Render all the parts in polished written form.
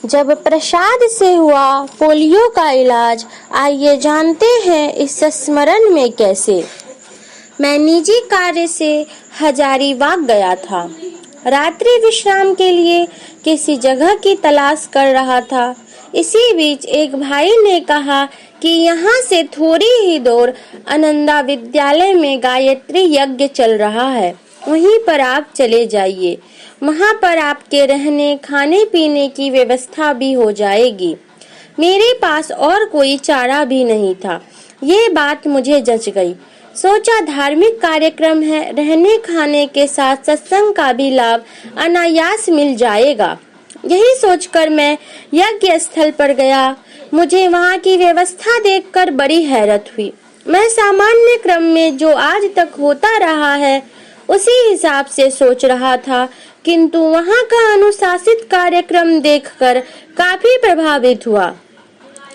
जब प्रसाद से हुआ पोलियो का इलाज, आइए जानते हैं इस संस्मरण में कैसे। मैं निजी कार्य से हजारीबाग गया था। रात्रि विश्राम के लिए किसी जगह की तलाश कर रहा था। इसी बीच एक भाई ने कहा कि यहाँ से थोड़ी ही दूर आनंदा विद्यालय में गायत्री यज्ञ चल रहा है, वहीं पर आप चले जाइए। वहाँ पर आपके रहने खाने पीने की व्यवस्था भी हो जाएगी। मेरे पास और कोई चारा भी नहीं था। ये बात मुझे जच गई। सोचा धार्मिक कार्यक्रम है, रहने खाने के साथ सत्संग का भी लाभ अनायास मिल जाएगा। यही सोचकर मैं यज्ञ स्थल पर गया। मुझे वहाँ की व्यवस्था देखकर बड़ी हैरत हुई। मैं सामान्य क्रम में जो आज तक होता रहा है उसी हिसाब से सोच रहा था, किंतु वहाँ का अनुशासित कार्यक्रम देखकर काफी प्रभावित हुआ।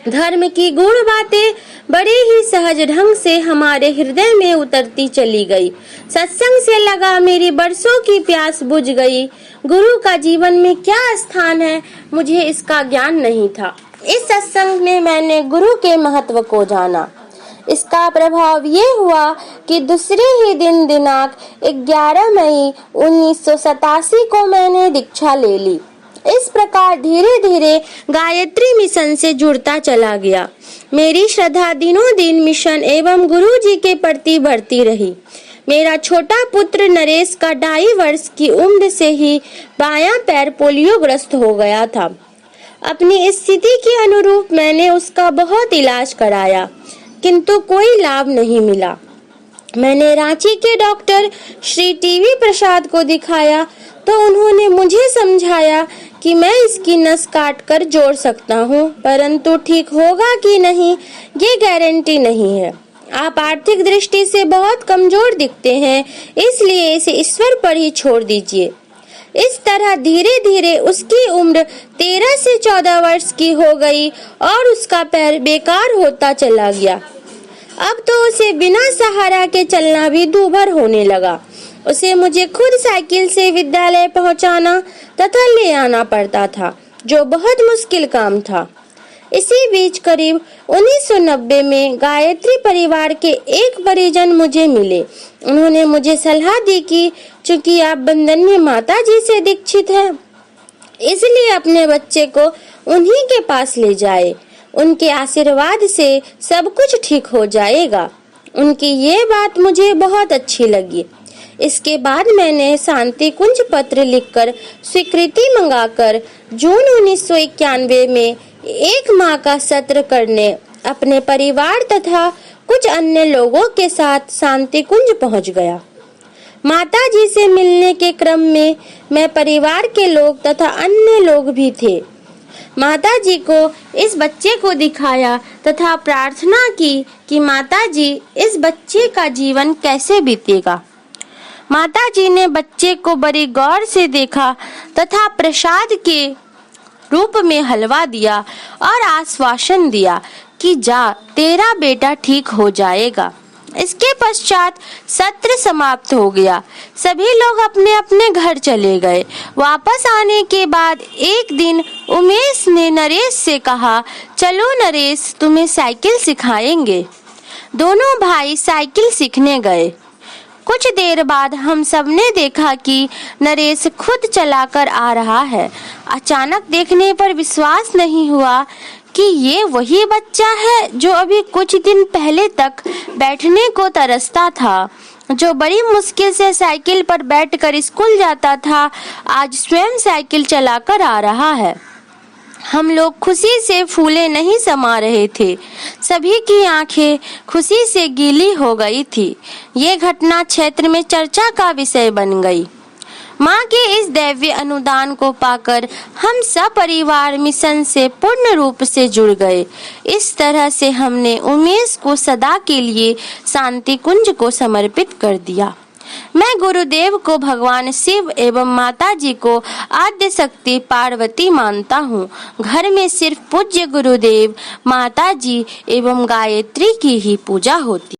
धर्म की गूढ़ बातें बड़े ही सहज ढंग से हमारे हृदय में उतरती चली गई। सत्संग से लगा मेरी बरसों की प्यास बुझ गई। गुरु का जीवन में क्या स्थान है, मुझे इसका ज्ञान नहीं था। इस सत्संग में मैंने गुरु के महत्व को जाना। इसका प्रभाव ये हुआ कि दूसरे ही दिन दिनांक 11 मई 1987 को मैंने दीक्षा ले ली। इस प्रकार धीरे धीरे गायत्री मिशन से जुड़ता चला गया। मेरी श्रद्धा दिनों दिन मिशन एवं गुरु जी के प्रति बढ़ती रही। मेरा छोटा पुत्र नरेश का 2.5 वर्ष की उम्र से ही बायां पैर पोलियोग्रस्त हो गया था। अपनी स्थिति के अनुरूप मैंने उसका बहुत इलाज कराया, किंतु कोई लाभ नहीं मिला। मैंने रांची के डॉक्टर श्री टीवी प्रसाद को दिखाया तो उन्होंने मुझे समझाया कि मैं इसकी नस काट कर जोड़ सकता हूँ, परंतु ठीक होगा कि नहीं ये गारंटी नहीं है। आप आर्थिक दृष्टि से बहुत कमजोर दिखते हैं, इसलिए इसे ईश्वर पर ही छोड़ दीजिए। इस तरह धीरे धीरे उसकी उम्र 13 से 14 वर्ष की हो गई और उसका पैर बेकार होता चला गया। अब तो उसे बिना सहारा के चलना भी दूभर होने लगा। उसे मुझे खुद साइकिल से विद्यालय पहुंचाना तथा ले आना पड़ता था, जो बहुत मुश्किल काम था। इसी बीच करीब 1990 में गायत्री परिवार के एक परिजन मुझे मिले। उन्होंने मुझे सलाह दी कि चूंकि आप बंदन्य माता जी से दीक्षित हैं, इसलिए अपने बच्चे को उन्हीं के पास ले जाए। उनके आशीर्वाद से सब कुछ ठीक हो जाएगा। उनकी ये बात मुझे बहुत अच्छी लगी। इसके बाद मैंने शांति कुंज पत्र लिखकर स्वीकृति मंगाकर जून 1991 में 1 माह का सत्र करने अपने परिवार तथा कुछ अन्य लोगों के साथ शांति कुंज पहुंच गया। माता जी से मिलने के क्रम में मैं परिवार के लोग तथा अन्य लोग भी थे। माता जी को इस बच्चे को दिखाया तथा प्रार्थना की कि माता जी इस बच्चे का जीवन कैसे बीतेगा। माता जी ने बच्चे को बड़ी गौर से देखा तथा प्रसाद के रूप में हलवा दिया और आश्वासन दिया कि जा, तेरा बेटा ठीक हो जाएगा। इसके पश्चात सत्र समाप्त हो गया। सभी लोग अपने अपने घर चले गए। वापस आने के बाद एक दिन उमेश ने नरेश से कहा, चलो नरेश, तुम्हें साइकिल सिखाएंगे। दोनों भाई साइकिल सीखने गए। कुछ देर बाद हम सबने देखा कि नरेश खुद चलाकर आ रहा है। अचानक देखने पर विश्वास नहीं हुआ कि ये वही बच्चा है जो अभी कुछ दिन पहले तक बैठने को तरसता था, जो बड़ी मुश्किल से साइकिल पर बैठकर स्कूल जाता था, आज स्वयं साइकिल चलाकर आ रहा है। हम लोग खुशी से फूले नहीं समा रहे थे। सभी की आंखें खुशी से गीली हो गई थी। ये घटना क्षेत्र में चर्चा का विषय बन गई। माँ के इस दैवीय अनुदान को पाकर हम सब परिवार मिशन से पूर्ण रूप से जुड़ गए। इस तरह से हमने उमेश को सदा के लिए शांति कुंज को समर्पित कर दिया। मैं गुरुदेव को भगवान शिव एवं माता जी को आद्य शक्ति पार्वती मानता हूँ। घर में सिर्फ पूज्य गुरुदेव, माता जी एवं गायत्री की ही पूजा होती।